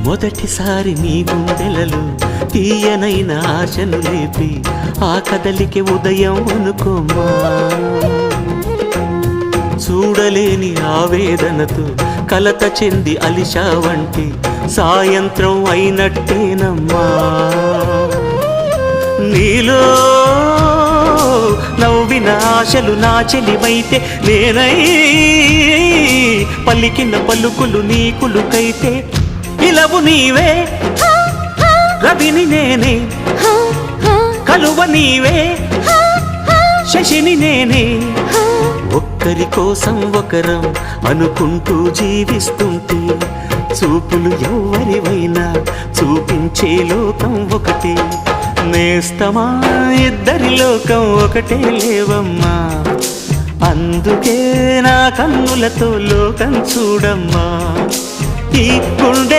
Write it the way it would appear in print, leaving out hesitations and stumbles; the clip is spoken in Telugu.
మొదటిసారి నీ గుండెలలో తీయనైన ఆశను లేపి ఆ కదలికి ఉదయం అనుకోమా. చూడలేని ఆవేదనతో కలత చెంది అలిశావంటి సాయంత్రం అయినట్టేనమ్మా. నీలో నవ్విన ఆశలు నా చెలివైతే నేనై పలికిన పలుకులు నీకులుకైతే ఇలవు నీవే రవిని నేనే కలువ నీవే శశిని నేనే. ఒక్కరి కోసం ఒకరం అనుకుంటూ జీవిస్తుంటే చూపులు ఎవరివైనా చూపించే లోకం ఒకటే. నేస్తమా ఇద్దరి లోకం ఒకటే లేవమ్మా. అందుకే నా కన్నులతో లోకం చూడమ్మా. ఈ గుండెలో